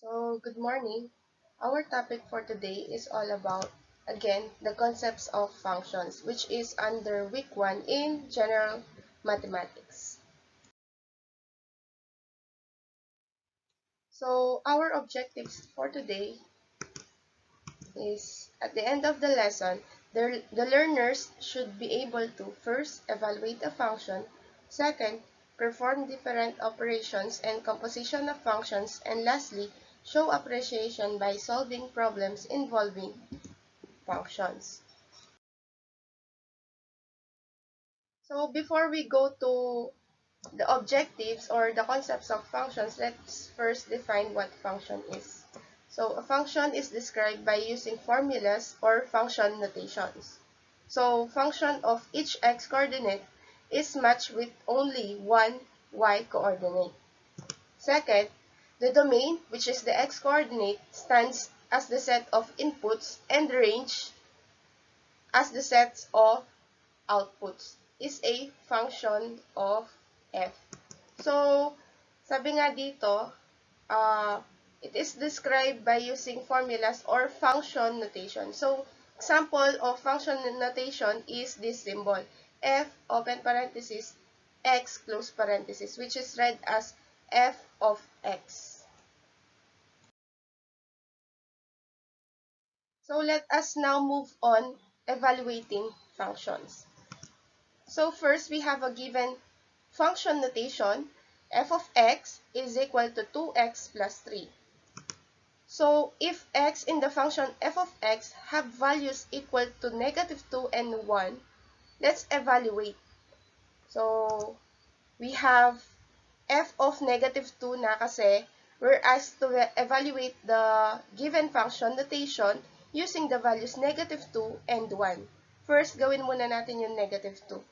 So, good morning. Our topic for today is all about, again, the concepts of functions, which is under week 1 in general mathematics. So, our objectives for today is, at the end of the lesson, the learners should be able to first evaluate a function, second, perform different operations and composition of functions, and lastly, show appreciation by solving problems involving functions. So before we go to the objectives or the concepts of functions, let's first define what function is. So a function is described by using formulas or function notations. So function of each x coordinate is matched with only one y coordinate. Second, the domain, which is the x coordinate, stands as the set of inputs and the range as the sets of outputs is a function of f. So, sabi nga dito, it is described by using formulas or function notation. So, example of function notation is this symbol, f open parenthesis, x close parenthesis, which is read as f of x. So, let us now move on evaluating functions. So first, we have a given function notation. F of x is equal to 2x plus 3. So if x in the function f of x have values equal to negative 2 and 1, let's evaluate. So we have f of negative 2 na kasi we're asked to evaluate the given function notation using the values negative 2 and 1. First, gawin muna natin yung negative 2.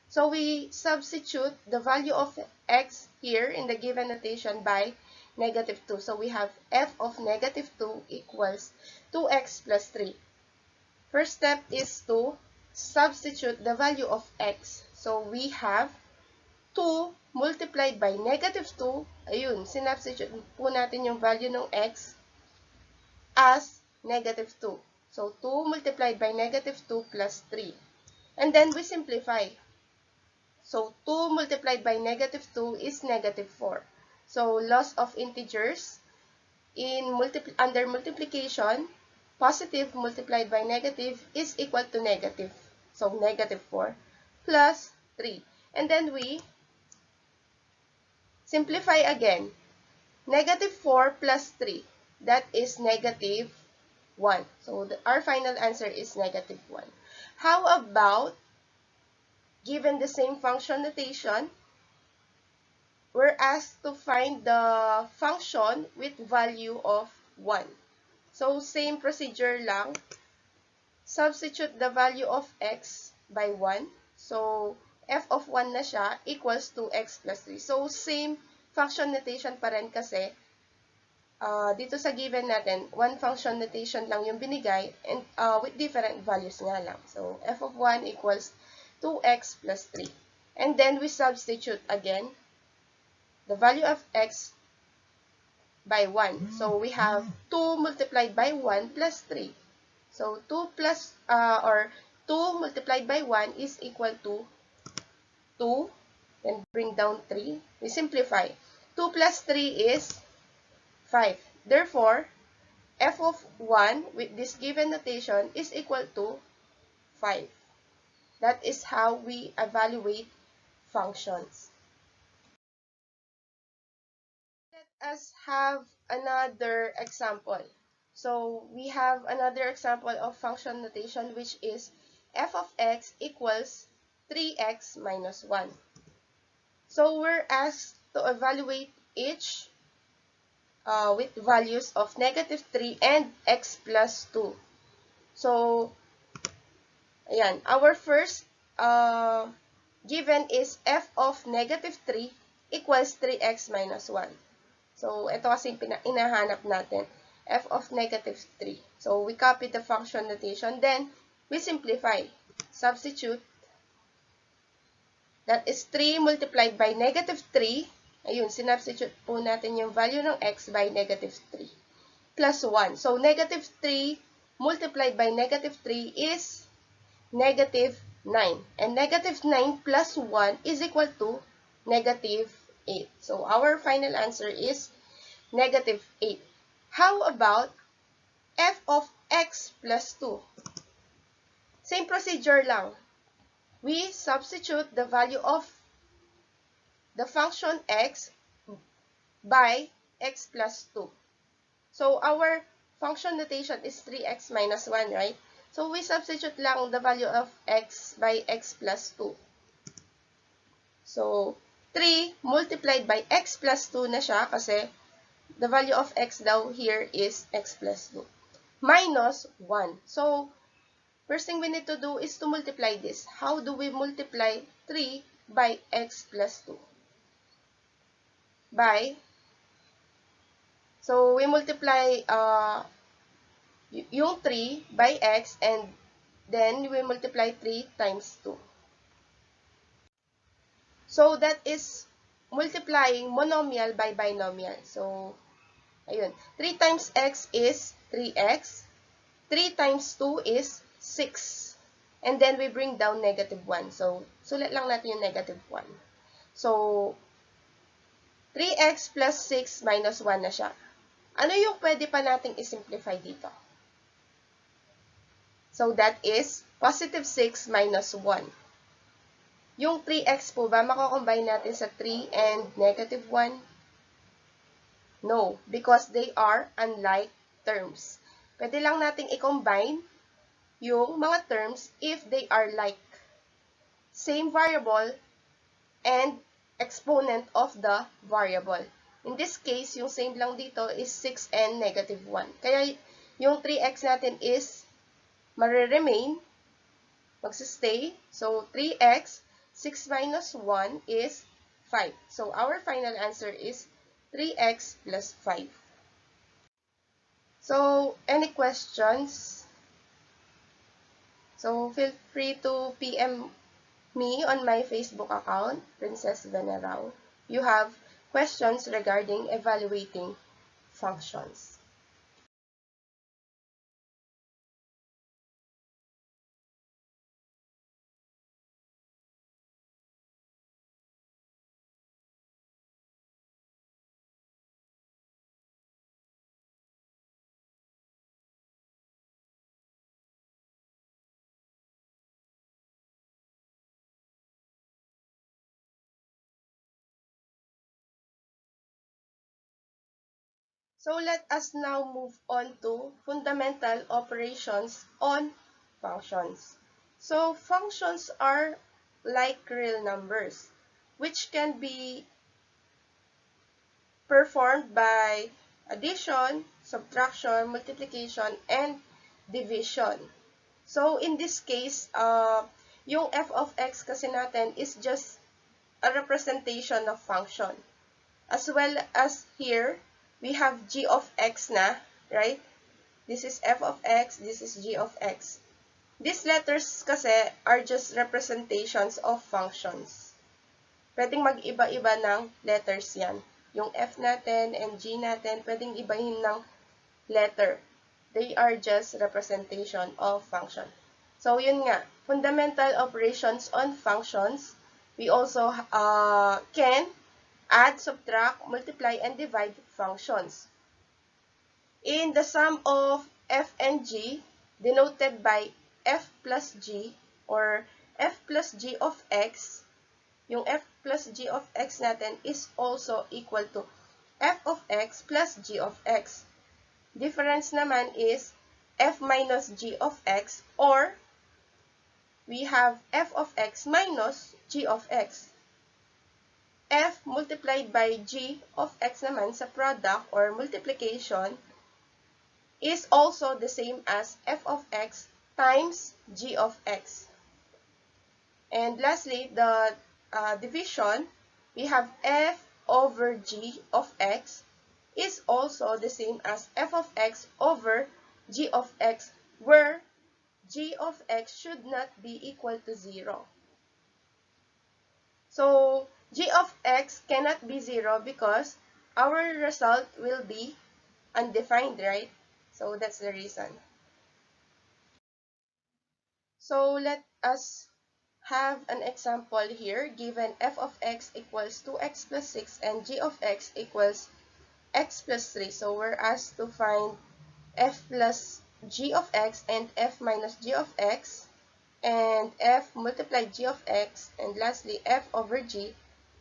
So we substitute the value of x here in the given notation by negative 2. So we have f of negative 2 equals 2x plus 3. First step is to substitute the value of x. So we have 2 multiplied by negative 2. Ayun, sinubstitute po natin yung value ng x as negative 2. So 2 multiplied by negative 2 plus 3. And then we simplify. So 2 multiplied by negative 2 is negative 4. So loss of integers under multiplication, positive multiplied by negative is equal to negative. So negative 4 plus 3. And then we simplify again. Negative 4 plus 3, that is negative 1. So our final answer is negative 1. How about, given the same function notation, we're asked to find the function with value of 1. So, same procedure lang. Substitute the value of x by 1. So, f of 1 na siya equals to x plus 3. So, same function notation pa rin kasi dito sa given natin, one function notation lang yung binigay and with different values nga lang. So, f of 1 equals 2x plus 3. And then, we substitute again the value of x by 1. So, we have 2 multiplied by 1 plus 3. So, 2 multiplied by 1 is equal to 2. Then, bring down 3. We simplify. 2 plus 3 is 5. Therefore, f of 1 with this given notation is equal to 5. That is how we evaluate functions. Let us have another example. So we have another example of function notation, which is f of x equals 3x minus 1. So we're asked to evaluate each with values of negative 3 and x plus 2. So, ayan, our first given is f of negative 3 equals 3x minus 1. So, ito kasi inahanap natin, f of negative 3. So, we copy the function notation, then we simplify. Substitute. That is 3 multiplied by negative 3. Ayun, sinubstitute po natin yung value ng x by negative 3. plus 1. So, negative 3 multiplied by negative 3 is negative 9. And negative 9 plus 1 is equal to negative 8. So, our final answer is negative 8. How about f of x plus 2? Same procedure lang. We substitute the value of the function x by x plus 2. So, our function notation is 3x minus 1, right? So, we substitute lang the value of x by x plus 2. So, 3 multiplied by x plus 2 na siya kasi the value of x daw here is x plus 2. Minus 1. So, first thing we need to do is to multiply this. How do we multiply 3 by x plus 2? So, we multiply yung 3 by x and then we multiply 3 times 2. So, that is multiplying monomial by binomial. So, ayun. 3 times x is 3x. 3 times 2 is 6. And then we bring down negative 1. So, sulat lang natin yung negative 1. So, 3x plus 6 minus 1 na siya. Ano yung pwede pa nating isimplify dito? So, that is positive 6 minus 1. Yung 3x po ba, makakombine natin sa 3 and negative 1? No, because they are unlike terms. Pwede lang nating i-combine yung mga terms if they are like. Same variable and exponent of the variable. In this case, yung same lang dito is 6 and negative 1. Kaya yung 3x natin is mariremain, magsistay. So, 3x, 6 minus 1 is 5. So, our final answer is 3x plus 5. So, any questions? So, feel free to PM me on my Facebook account, Princess Venerao. You have questions regarding evaluating functions. So let us now move on to fundamental operations on functions. So functions are like real numbers, which can be performed by addition, subtraction, multiplication, and division. So in this case, yung f of x kasi natin is just a representation of function. As well as here, we have g of x na, right? This is f of x, this is g of x. These letters kasi are just representations of functions. Pwedeng mag-iba-iba ng letters yan. Yung f natin and g natin, pwedeng ibahin ng letter. They are just representation of function. So, yun nga. Fundamental operations on functions. We also can add, subtract, multiply, and divide functions. In the sum of f and g, denoted by f plus g or f plus g of x, yung f plus g of x natin is also equal to f of x plus g of x. Difference naman is f minus g of x, or we have f of x minus g of x. F multiplied by g of x naman sa product or multiplication is also the same as f of x times g of x. And lastly, the division, we have f over g of x is also the same as f of x over g of x, where g of x should not be equal to 0. So, g of x cannot be 0 because our result will be undefined, right? So that's the reason. So let us have an example here. Given f of x equals 2x plus 6 and g of x equals x plus 3. So we're asked to find f plus g of x and f minus g of x, and f multiplied g of x, and lastly f over g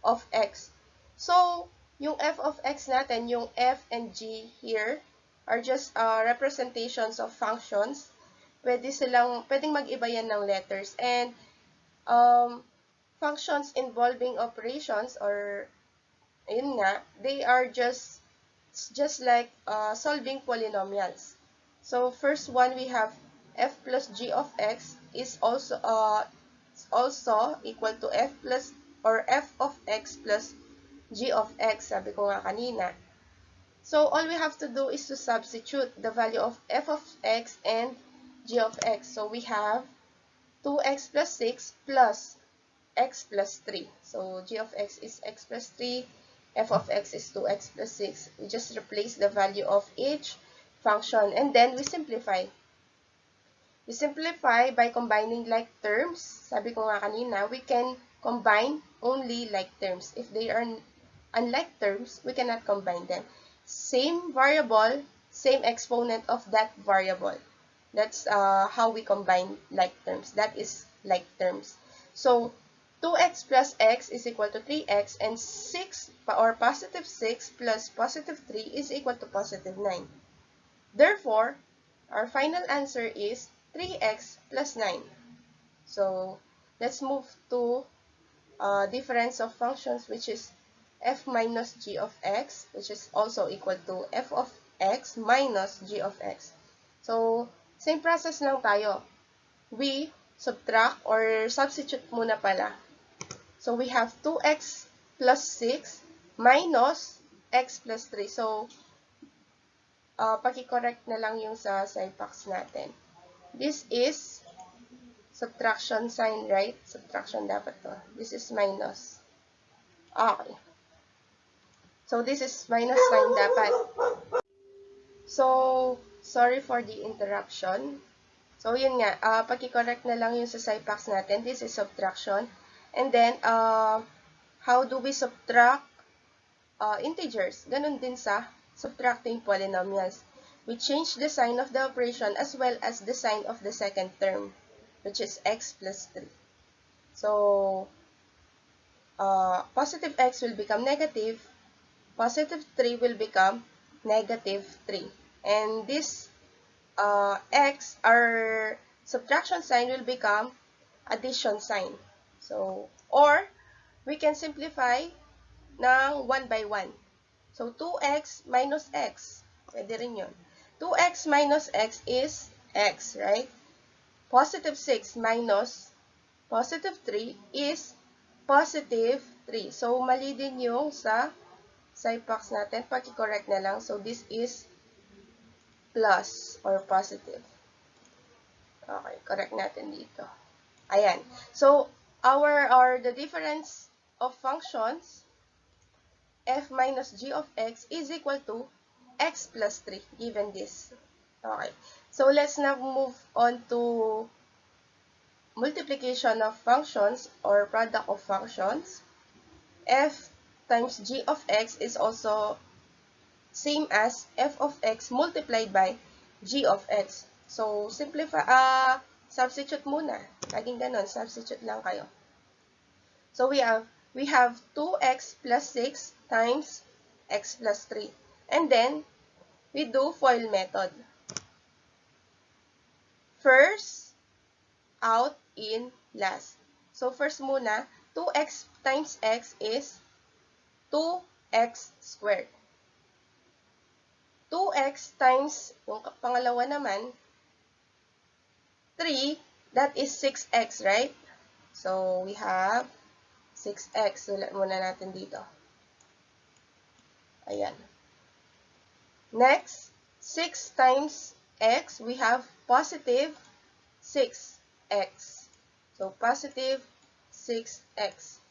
of x. So yung f of x natin, yung f and g here are just representations of functions. Pwedeng mag-iba yan ng letters. And functions involving operations, or ayun nga, they are just like solving polynomials. So first one, we have f plus g of x is also equal to f plus or f of x plus g of x, sabi ko nga kanina. So all we have to do is to substitute the value of f of x and g of x. So we have 2x plus 6 plus x plus 3. So g of x is x plus 3, f of x is 2x plus 6. We just replace the value of each function, and then we simplify. We simplify by combining like terms. Sabi ko nga kanina, we can combine only like terms. If they are unlike terms, we cannot combine them. Same variable, same exponent of that variable. That's how we combine like terms. That is like terms. So 2x plus x is equal to 3x, and 6 or positive 6 plus positive 3 is equal to positive 9. Therefore, our final answer is 3x plus 9. So let's move to difference of functions, which is f minus g of x, which is also equal to f of x minus g of x. So same process lang tayo. We subtract or substitute muna pala. So we have 2x plus 6 minus x plus 3. So paki-correct na lang yung sa SciPacs natin. This is subtraction sign, right? Subtraction dapat to. This is minus. Okay. So this is minus sign dapat. So, sorry for the interruption. So, yun nga, paki-correct na lang yung sa SciPacs natin. This is subtraction. And then, how do we subtract integers? Ganun din sa subtracting polynomials. We change the sign of the operation as well as the sign of the second term, which is x plus 3. So, positive x will become negative, positive 3 will become negative 3. And this x, our subtraction sign, will become addition sign. So, or we can simplify ng 1 by 1. So, 2x minus x. Pwede rin yun. 2x minus x is x, right? Positive 6 minus positive 3 is positive 3. So, mali din yung sa SciPacs natin. Paki-correct na lang. So, this is plus or positive. Okay, correct natin dito. Ayan. So, the difference of functions, f minus g of x is equal to x plus 3, given this. Okay. So, let's now move on to multiplication of functions or product of functions. F times g of x is also same as f of x multiplied by g of x. So, substitute muna. Laging ganon, substitute lang kayo. So, we have 2x plus 6 times x plus 3. And then, we do FOIL method. First, out, in, last. So, first muna, 2x times x is 2x squared. 2x times, yung pangalawa naman, 3, that is 6x, right? So, we have 6x. Sulat muna natin dito. Ayan. Next, 6 times x, we have positive 6x. So, positive 6x.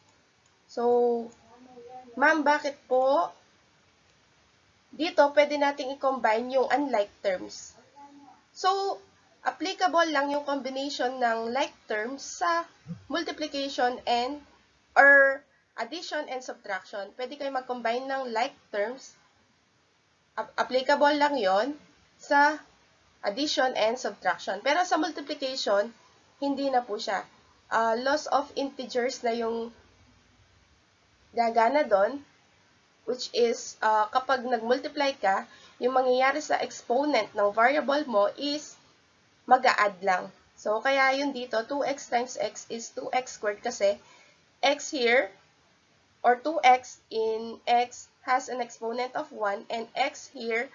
So, ma'am, bakit po dito pwede nating i-combine yung unlike terms. So, applicable lang yung combination ng like terms sa multiplication and or addition and subtraction. Pwede kayo mag-combine ng like terms. Applicable lang yon sa addition and subtraction. Pero sa multiplication, hindi na po siya. Loss of integers na yung gagana doon, which is kapag nag-multiply ka, yung mangyayari sa exponent ng variable mo is mag-a-add lang. So, kaya yun dito, 2x times x is 2x squared kasi x here, or 2x in x has an exponent of 1, and x here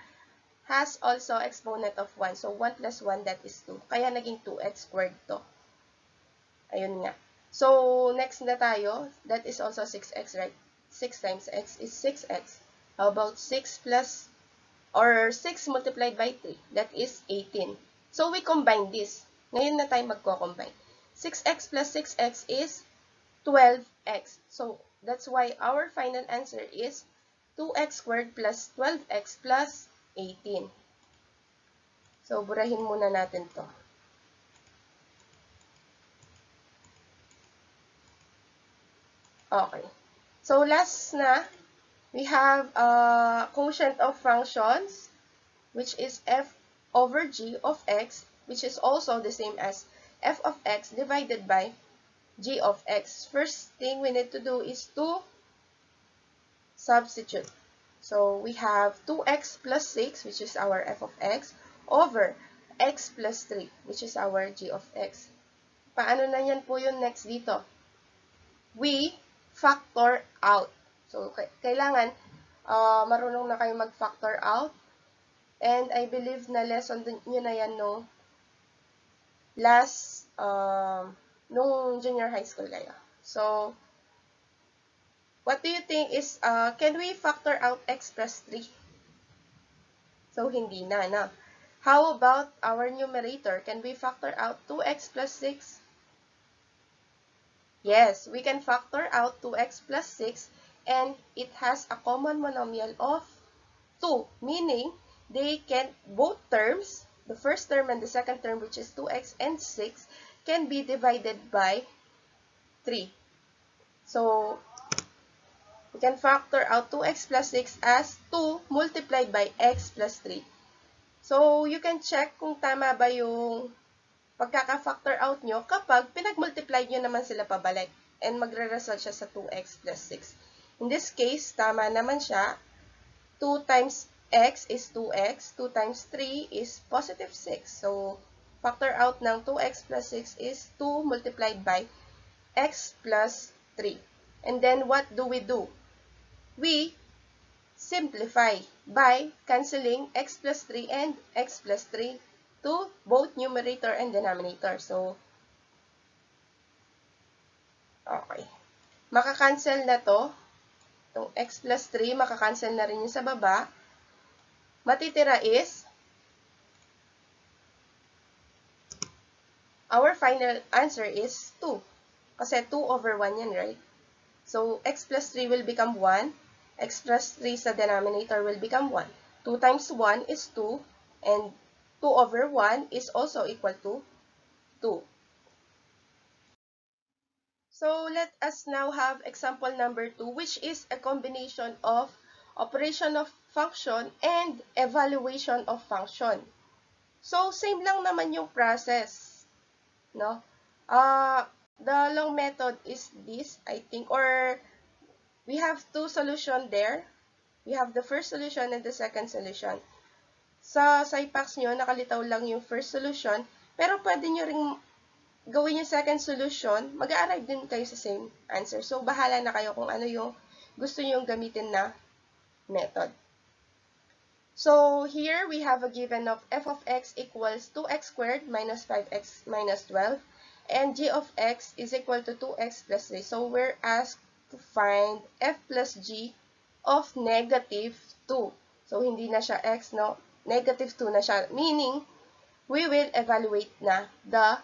has also exponent of 1. So, 1 plus 1, that is 2. Kaya naging 2x squared to. Ayun nga. So, next na tayo. That is also 6x, right? 6 times x is 6x. How about 6 plus, or 6 multiplied by 3? That is 18. So, we combine this. Ngayon na tayo magko-combine. 6x plus 6x is 12x. So, that's why our final answer is 2x squared plus 12x plus 18. So, burahin muna natin to. Okay. So, last na, we have quotient of functions, which is f over g of x, which is also the same as f of x divided by g of x. First thing we need to do is to substitute. So, we have 2x plus 6, which is our f of x, over x plus 3, which is our g of x. Paano na yan po yung next dito? We factor out. So, kailangan marunong na kayo mag-factor out. And I believe na lesson nyo na yan no last, nung junior high school kayo. So, what do you think is, can we factor out x plus 3? So, hindi na, na. How about our numerator? Can we factor out 2x plus 6? Yes, we can factor out 2x plus 6, and it has a common monomial of 2, meaning they can, both terms, the first term and the second term, which is 2x and 6, can be divided by 3. So, we can factor out 2x plus 6 as 2 multiplied by x plus 3. So, you can check kung tama ba yung pagkaka-factor out nyo kapag pinag-multiply nyo naman sila pabalik and magre-result siya sa 2x plus 6. In this case, tama naman siya. 2 times x is 2x. 2 times 3 is positive 6. So, factor out ng 2x plus 6 is 2 multiplied by x plus 3. And then, what do? We simplify by canceling x plus 3 and x plus 3 to both numerator and denominator. So, okay. Makakancel na to. Itong x plus 3, makakancel na rin yung sa baba. Matitira is, our final answer is 2. Kasi 2 over 1 yan, right? So, x plus 3 will become 1. X plus 3 sa denominator will become 1. 2 times 1 is 2. And 2 over 1 is also equal to 2. So, let us now have example number 2, which is a combination of operation of function and evaluation of function. So, same lang naman yung process, no? The long method is this, I think, or we have two solutions there. We have the first solution and the second solution. Sa SciPax nyo, nakalitaw lang yung first solution, pero pwede nyo ring gawin yung second solution, mag-a-arrive din kayo sa same answer. So, bahala na kayo kung ano yung gusto nyo gamitin na method. So, here we have a given of f of x equals 2x squared minus 5x minus 12, and g of x is equal to 2x plus 3. So, we're asked to find f plus g of negative 2. So, hindi na siya x, no? Negative 2 na siya. Meaning, we will evaluate na the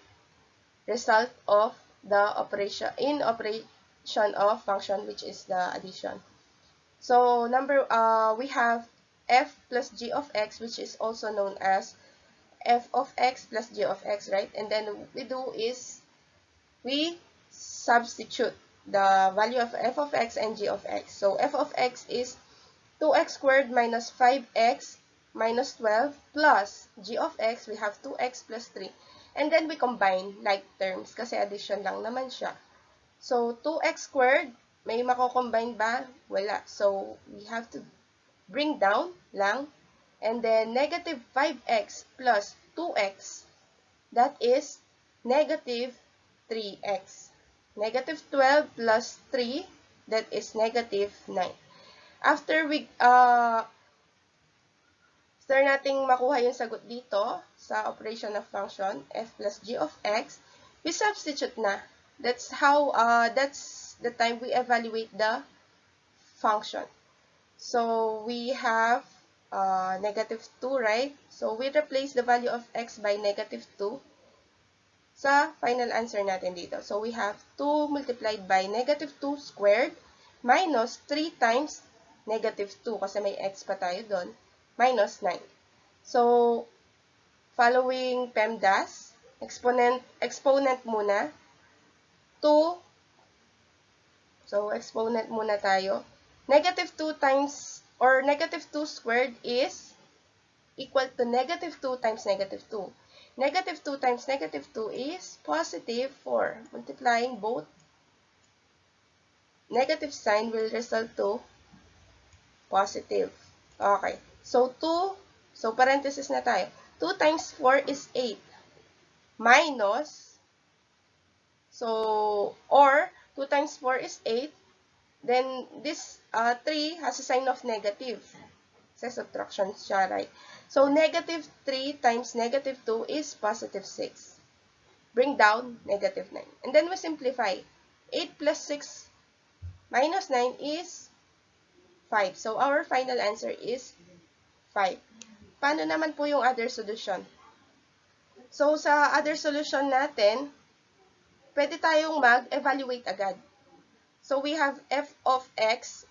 result of the operation of function, which is the addition. So, we have f plus g of x, which is also known as f of x plus g of x, right? And then we do is we substitute the value of f of x and g of x. So f of x is 2x squared minus 5x minus 12 plus g of x, we have 2x plus 3. And then we combine like terms kasi addition lang naman siya. So 2x squared, may mako-combine ba? Wala. So we have to bring down lang. And then negative 5x plus 2x, that is negative 3x. Negative 12 plus 3, that is negative 9. After nating makuha yung sagot dito sa operation of function, f plus g of x, we substitute na. That's the time we evaluate the function. So we have negative 2, right? So we replace the value of x by negative 2 sa final answer natin dito. So we have 2 multiplied by negative 2 squared minus 3 times negative 2 kasi may x pa tayo doon, minus 9. So, following PEMDAS, exponent muna, 2, so exponent muna tayo. Negative 2 times, or negative 2 squared is equal to negative 2 times negative 2. Negative 2 times negative 2 is positive 4. Multiplying both negative sign will result to positive. Okay. So, 2, so parenthesis na tayo. 2 times 4 is 8. Minus, so, or 2 times 4 is 8. Then, this 3 has a sign of negative. Sa subtraction siya, right? So, negative 3 times negative 2 is positive 6. Bring down negative 9. And then we simplify. 8 plus 6 minus 9 is 5. So, our final answer is 5. Paano naman po yung other solution? So, sa other solution natin, pwede tayong mag-evaluate agad. So, we have f of x.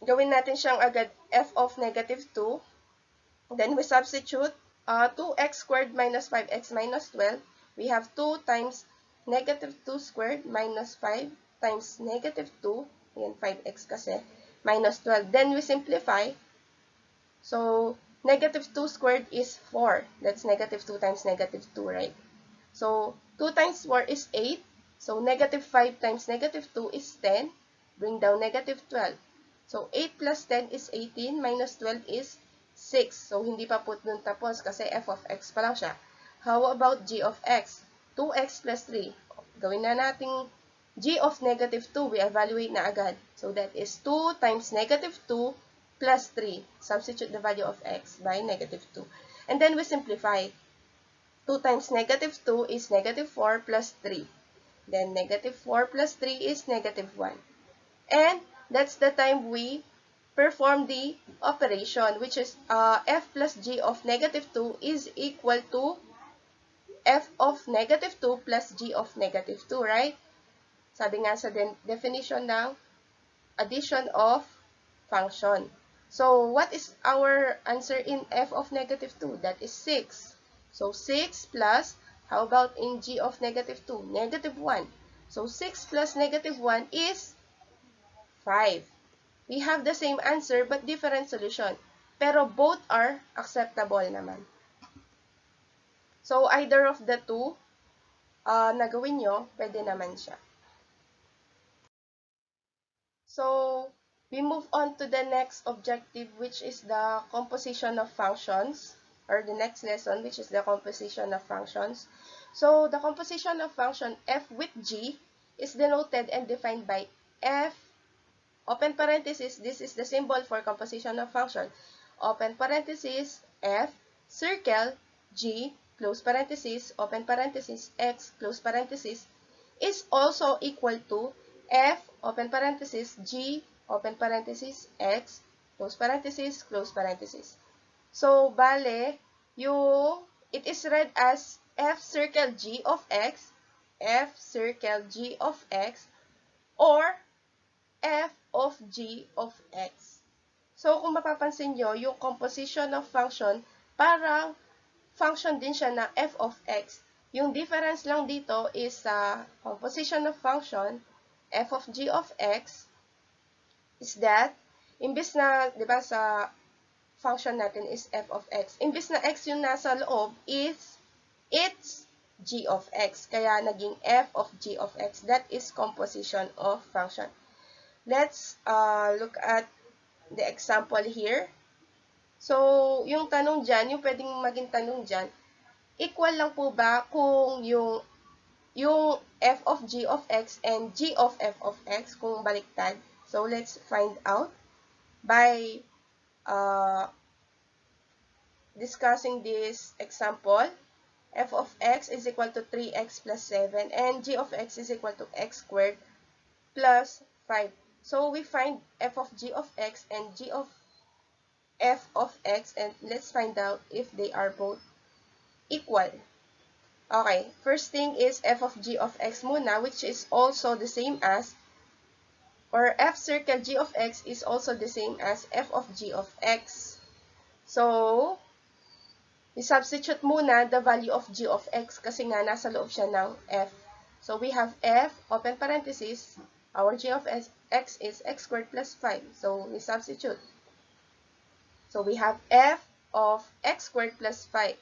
Gawin natin siyang agad f of negative 2. Then, we substitute 2x squared minus 5x minus 12. We have 2 times negative 2 squared minus 5 times negative 2. Ayan, 5x kasi. Minus 12. Then, we simplify. So, negative 2 squared is 4. That's negative 2 times negative 2, right? So, 2 times 4 is 8. So, negative 5 times negative 2 is 10. Bring down negative 12. So, 8 plus 10 is 18. Minus 12 is 6. So, hindi pa po dun tapos kasi f of x pa lang siya. How about g of x? 2x plus 3. Gawin na nating g of negative 2. We evaluate na agad. So, that is 2 times negative 2 plus 3. Substitute the value of x by negative 2. And then we simplify. 2 times negative 2 is negative 4 plus 3. Then negative 4 plus 3 is negative 1. And that's the time we perform the operation, which is f plus g of negative 2 is equal to f of negative 2 plus g of negative 2, right? Sabi nga sa definition ng addition of function. So, what is our answer in f of negative 2? That is 6. So, 6 plus, how about in g of negative 2? Negative 1. So, 6 plus negative 1 is 5. We have the same answer but different solution. Pero both are acceptable naman. So, either of the two na gawin nyo, pwede naman siya. So, we move on to the next objective, which is the composition of functions, or the next lesson, which is the composition of functions. So, the composition of function f with g is denoted and defined by f, open parenthesis, this is the symbol for composition of function, open parenthesis, f, circle, g, close parenthesis, open parenthesis, x, close parenthesis, is also equal to f, open parenthesis, g, open parenthesis, x, close parenthesis, close parenthesis. So, bale, it is read as f circle g of x, f circle g of x, or f of g of x. So, kung mapapansin nyo, yung composition of function, parang function din siya na f of x. Yung difference lang dito is sa composition of function, f of g of x, is that, imbis na, di ba, sa function natin is f of x, imbis na x yung nasa loob is, it's g of x. Kaya, naging f of g of x. That is composition of function. Let's look at the example here. So, yung tanong dyan, yung pwedeng maging tanong dyan, equal lang po ba kung yung f of g of x and g of f of x kung baliktad? So, let's find out by discussing this example. F of x is equal to 3x plus 7 and g of x is equal to x squared plus 5. So, we find f of g of x and g of f of x, and let's find out if they are both equal. Okay, first thing is f of g of x muna, which is also the same as, or f circle g of x is also the same as f of g of x. So, we substitute muna the value of g of x kasi nga nasa loob siya ng f. So, we have f, open parenthesis, our g of x is x squared plus 5. So, we substitute. So, we have f of x squared plus 5.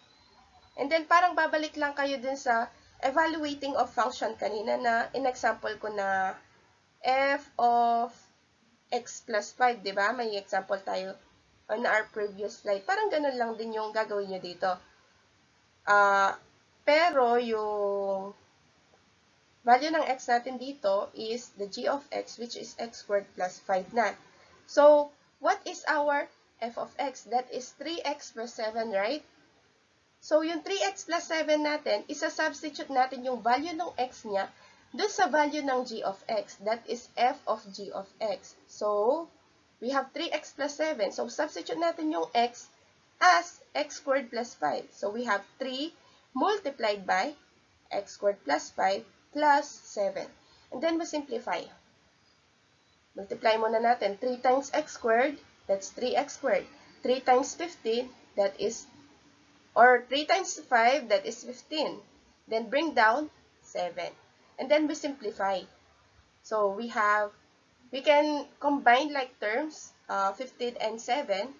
And then, parang babalik lang kayo dun sa evaluating of function kanina na in-example ko na f of x plus 5, di ba? May example tayo on our previous slide. Parang ganun lang din yung gagawin nyo dito. Pero yung value ng x natin dito is the g of x, which is x squared plus 5 na. So, what is our f of x? That is 3x plus 7, right? So, yung 3x plus 7 natin, isa-substitute natin yung value ng x niya dun sa value ng g of x. That is f of g of x. So, we have 3x plus 7. So, substitute natin yung x as x squared plus 5. So, we have 3 multiplied by x squared plus 5 plus 7. And then, we simplify. Multiply muna natin. 3 times x squared, that's 3x squared. 3 times 15, that is, or 3 times 5, that is 15. Then, bring down 7. And then, we simplify. So, we can combine like terms, 15 and 7,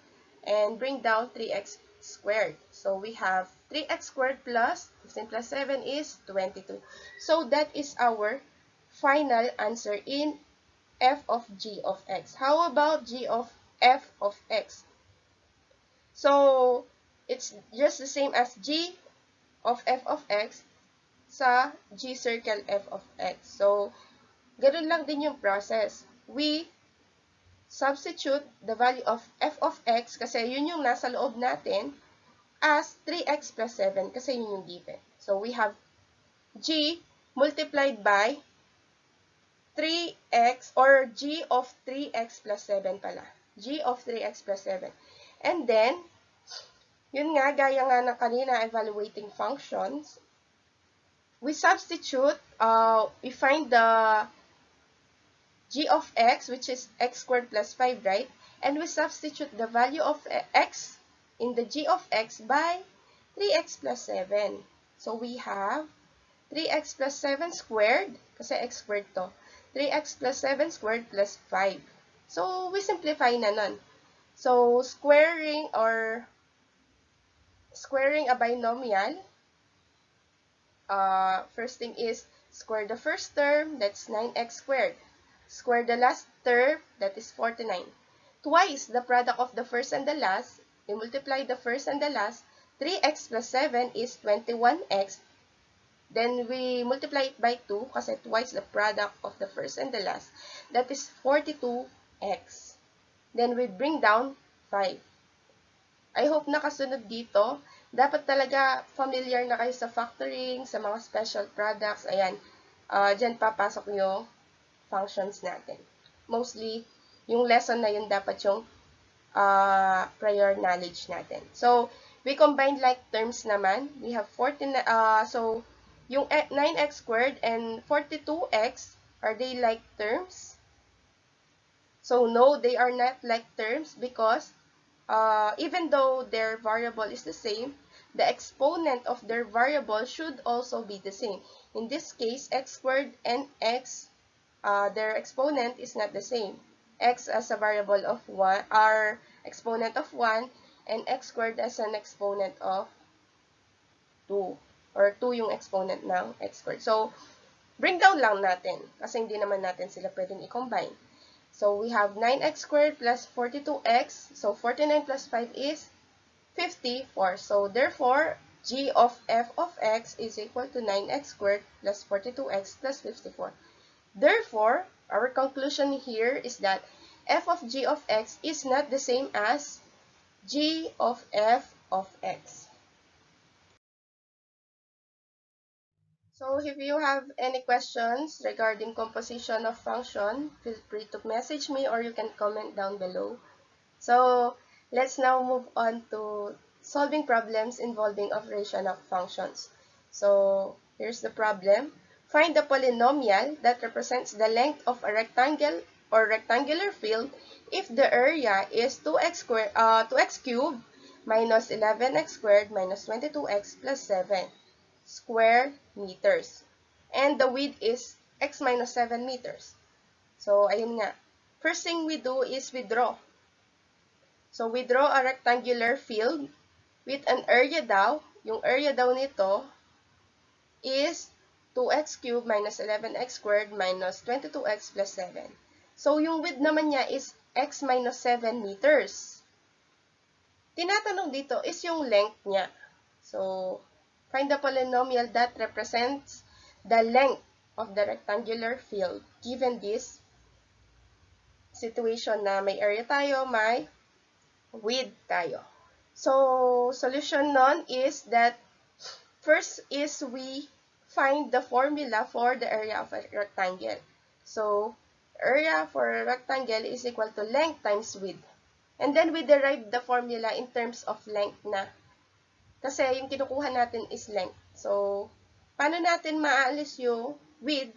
and bring down 3x squared. So, we have 3x squared plus 15 plus 7 is 22. So, that is our final answer in f of g of x. How about g of f of x? So, it's just the same as g of f of x sa g circle f of x. So, ganun lang din yung process. We substitute the value of f of x kasi yun yung nasa loob natin as 3x plus 7 kasi yun yung given. So, we have g multiplied by 3x or g of 3x plus 7 pala. G of 3x plus 7. And then, yun nga, gaya nga ng kanina, evaluating functions, we substitute, we find the g of x, which is x squared plus 5, right? And we substitute the value of x in the g of x by 3x plus 7. So, we have 3x plus 7 squared, kasi x squared to, 3x plus 7 squared plus 5. So, we simplify na nun. So, squaring a binomial, first thing is square the first term, that's 9x squared. Square the last term, that is 49. Twice the product of the first and the last, we multiply the first and the last, 3x plus 7 is 21x. Then, we multiply it by 2 kasi twice the product of the first and the last. That is 42x. Then, we bring down 5. I hope nakasunod dito. Dapat talaga familiar na kayo sa factoring, sa mga special products. Ayan, dyan papasok yung functions natin. Mostly, yung lesson na yun dapat yung prior knowledge natin. So, we combine like terms naman. We have 14, so, yung 9x squared and 42x, are they like terms? So no, they are not like terms because even though their variable is the same, the exponent of their variable should also be the same. In this case, x squared and x, their exponent is not the same. X as a variable of 1, are exponent of 1, and x squared as an exponent of 2. Or 2 yung exponent ng x squared. So, bring down lang natin kasi hindi naman natin sila pwedeng i-combine. So, we have 9x squared plus 42x. So, 49 plus 5 is 54. So, therefore, g of f of x is equal to 9x squared plus 42x plus 54. Therefore, our conclusion here is that f of g of x is not the same as g of f of x. So if you have any questions regarding composition of function, feel free to message me or you can comment down below. So let's now move on to solving problems involving operation of functions. So here's the problem. Find the polynomial that represents the length of a rectangle or rectangular field if the area is 2x cubed minus 11x squared minus 22x plus 7 square meters. And the width is x minus 7 meters. So, ayun nga. First thing we do is we draw. So, we draw a rectangular field with an area daw. Yung area daw nito is 2x cubed minus 11x squared minus 22x plus 7. So, yung width naman niya is x minus 7 meters. Tinatanong dito is yung length niya. So, find the polynomial that represents the length of the rectangular field given this situation na may area tayo, may width tayo. So, solution nun is that first is we find the formula for the area of a rectangle. So, area for a rectangle is equal to length times width. And then we derive the formula in terms of length na. Kasi yung kinukuha natin is length. So, paano natin maalis yung width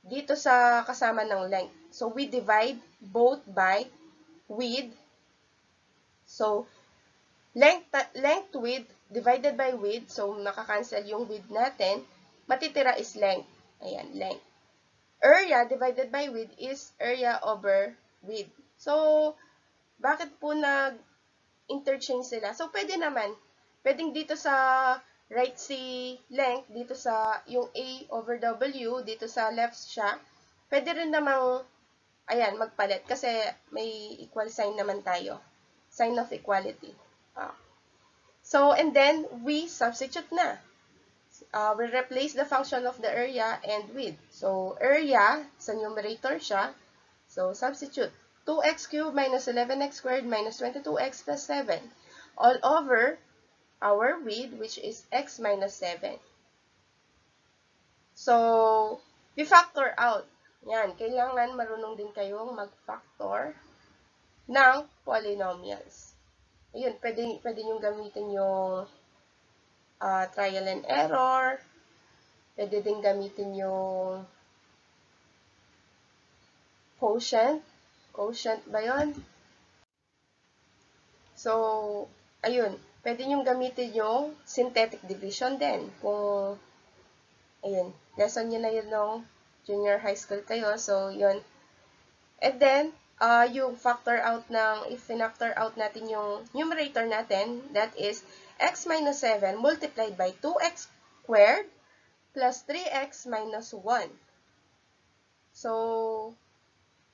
dito sa kasama ng length? So, we divide both by width. So, length width divided by width. So, makakancel yung width natin. Matitira is length. Ayan, length. Area divided by width is area over width. So, bakit po nag-interchange sila? So, pwede naman. Pwedeng dito sa right si length, dito sa yung A over W, dito sa left siya. Pwede rin namang, ayan, magpalit kasi may equal sign naman tayo. Sign of equality. So, and then, we substitute na. We replace the function of the area and width. So, area, sa numerator siya. So, substitute. 2x cubed minus 11x squared minus 22x plus 7. All over our width, which is x minus 7. So, we factor out. Yan, kailangan marunong din kayong mag-factor ng polynomials. Ayun, pwede nyo gamitin yung trial and error. Pwede din gamitin yung quotient. Quotient ba yun? So, ayun. Pwede nyo gamitin yung synthetic division din. Kung, ayun, lesson nyo na yun nung junior high school kayo. So, yun. And then, yung factor out ng, if factor out natin yung numerator natin, that is x minus 7 multiplied by 2x squared plus 3x minus 1. So,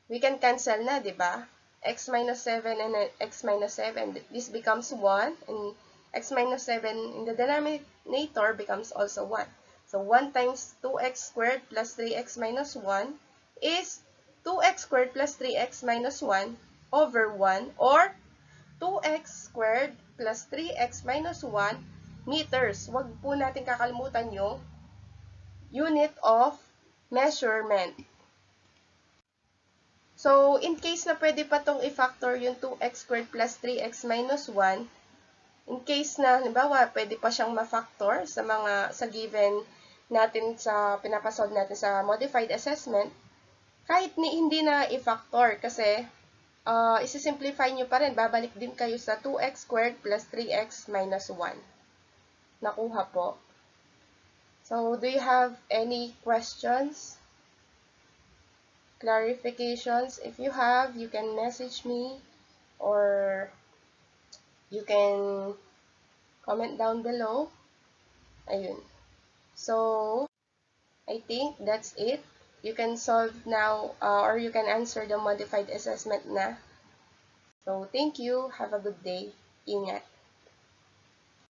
we can cancel na, di ba? X minus 7 and x minus 7. This becomes 1, and x minus 7 in the denominator becomes also 1. So, 1 times 2x squared plus 3x minus 1 is 2x squared plus 3x minus 1 over 1, or 2x squared plus 3x minus 1 meters. Huwag po natin kakalimutan yung unit of measurement. So, in case na pwede pa itong i-factor yung 2x squared plus 3x minus 1, in case na, halimbawa, pwede pa siyang ma-factor sa given natin sa pinapasolve natin sa modified assessment, kahit hindi na i-factor kasi isi-simplify nyo pa rin. Babalik din kayo sa 2x squared plus 3x minus 1. Nakuha po. So, do you have any questions? Clarifications? If you have, you can message me or you can comment down below. Ayun. So, I think that's it. You can solve now or you can answer the modified assessment na. So, thank you. Have a good day. Ingat.